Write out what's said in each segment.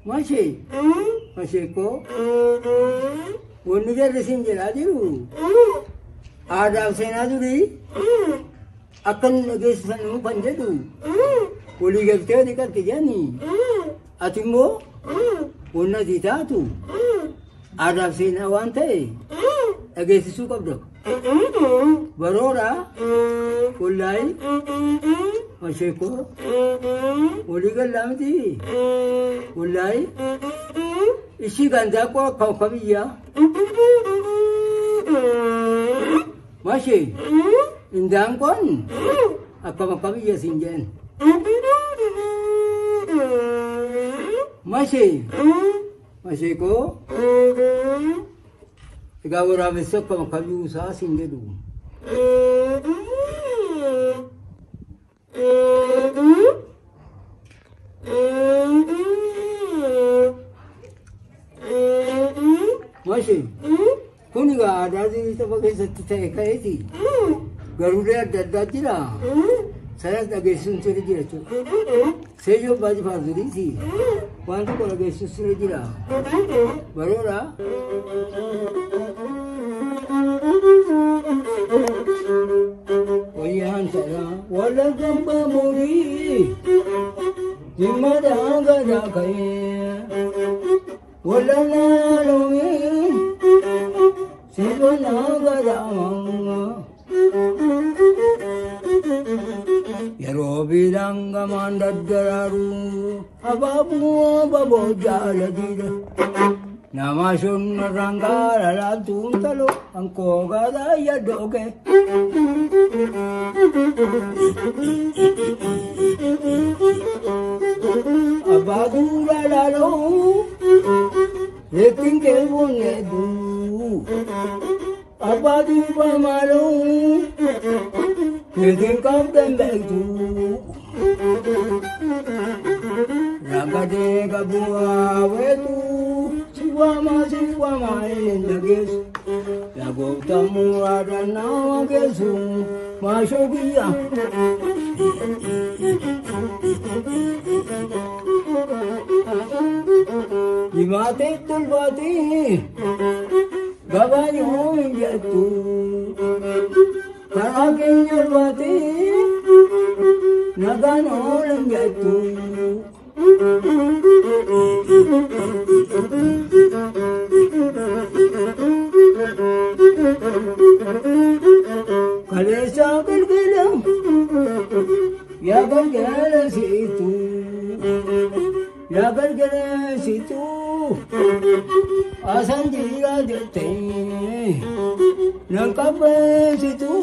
Masih, masih ko. Wanni jarri sin jira jiru. Aadaaf seenaa durii akkan dhageessisan immoo kan jedhu walii galtee dhiqatti jedhanii ati immoo wanna ati taatu aadaaf seenaa waan ta'e dhageessisuu qabda. Baroora wallahi masheeko walii gallaa miti wallahi ishii gandaa koo akka biyyaa Masih, indang kon, apa biyya sinjen. Masih, masih ko. Ikaw ora besok ka usaha sinjedu. Masih. Kuni ga ada di tempat kesat saya kaiti. Garuda ada jira. Saya lagi suntur jira tu. Saya jo baju baju di. Wantu kalau lagi suntur jira. Barola. Wayan saya wala gamba muri. Dimana gada kaya. Wala nalungin. Yeroo bilang mandadararu ababu babo jala dira nama sunna rangala la tuntalo angko gada ya doge abadu lalo lekin ke bunge du abadu pamalu lekin kau tembak du ragade kabua wetu siwama endages lago tamu adana gesu mashogia Dimate tulbati gabayo injatu karakin tulbati nagano injatu kalesa gelgelam ya gelgelam situ ya gelgelam situ asan jira jete nangkap situ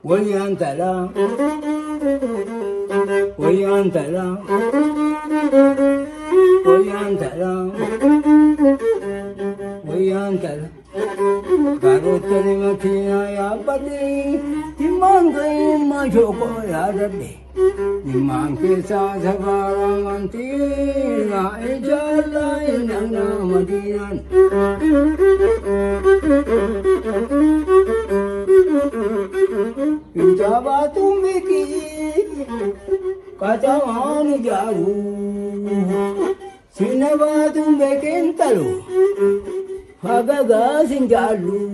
wayantala wayantala wayantala wayantala garotani makina ya badi timangai majoko ya dade nimangke sa sabara manti na ejala inana madinan Jaba tumiki kacawan jaru sinaba tumbekin talu hagaga sinjalu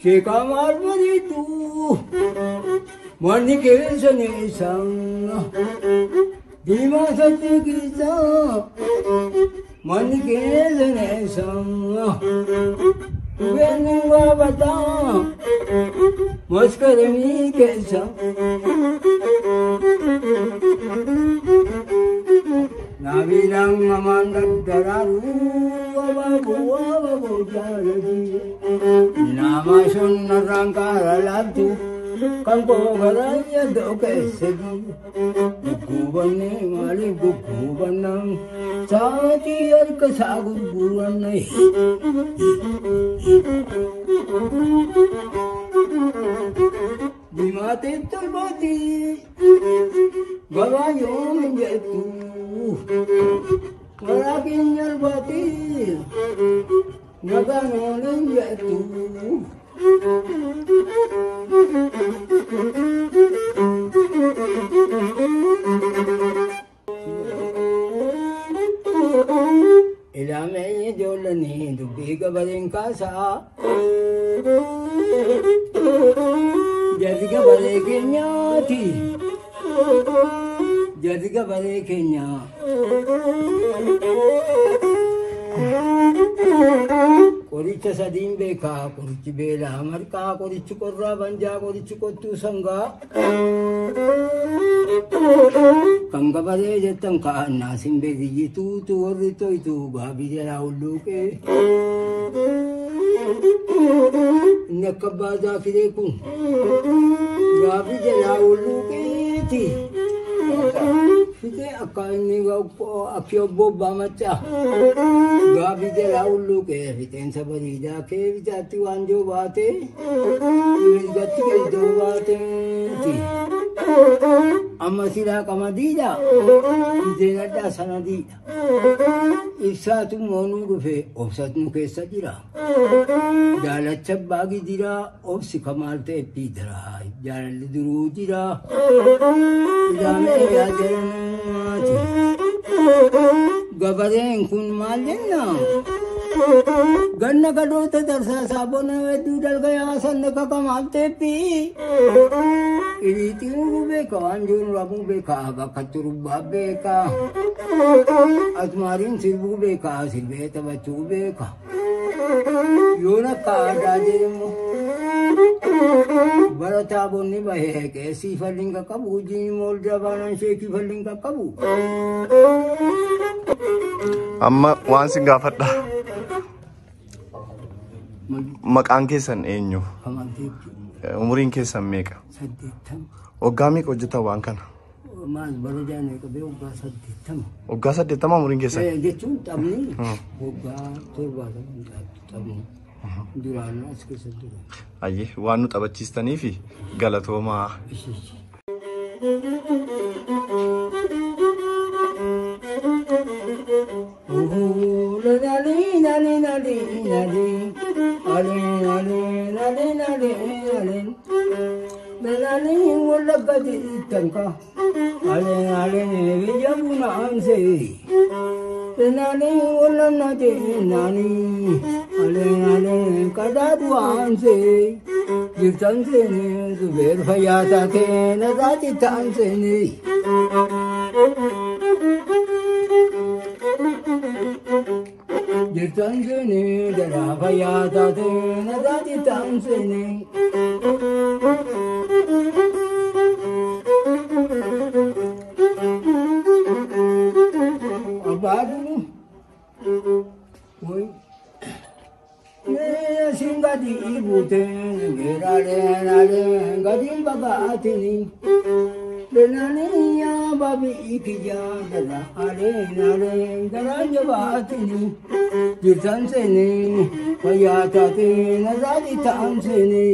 Shekamar baritu manike sanesang Dima sati kisa manike sanesang Tuwenga bata maskarami kesa Nabilang mandadararu ababu jaladi nama sunna rangkara latu Kampo garanya doke segi Gubane mali gubanang Sati ar kasagu buanai Dimate tolbati gabayom jetu walakin yalbati naganon jetu ilame jolani dubbi gabarin kasa jadi gabare kenyati jadi gabare kenya koricha sadin beka korichi bela marka korichi korra banja korichi kottu sanga kangabare jetan ka nasim be ditu tu orito itu babi jala uluke nakabaza kireku babi jala uluke ti Fite akani gaupo akio boba macha gabi jala uluke fiten sabarida ke vijati wanjo bate vijati ke do bate ti amasira kamadida idena da sanadida isatu monu rufe obsatnu ke sajira dalacha bagi dira obsi kamalte pidra jalal duru dira idame ya janati gabaren kun malena गन्ना का डोते दरसा साबुन में दूधल गया संद का कमाते पी इरीती रुबे का अंजुन रबू बे का बखतुर बाबे का अतमारिन सिरबू बे का सिरबे तबचू बे का योना का दाजे मो बरता बोनी बहे कैसी फलिंग का कबू जी मोल जबाना शेखी फलिंग का कबू अम्मा वान सिंगा फटा Maqaan keessan eenyu? Umuriin keessan meeqa? 80. Waggaa meeqa hojjetan waan kana? Maal barajaan qabee waggaa 80. Waggaa 80 umuriin keessan? Jechuun taphni waggaa 70 taphni duraan as keessa dura. Ayyee waan nu taphachiistanii fi galatoomaa. Tanka ale vijabuna anse nani ulam nate nani ale kadadu anse jirtanse ne zuber fayata ke nazati tanse ne jirtanse ne dara fayata ke nazati tanse ne Singadi ibute gerale nale gadi bagatini lenani ya babi ikija dala ale nale garanja batini jirtan sene payata te nazadi tan sene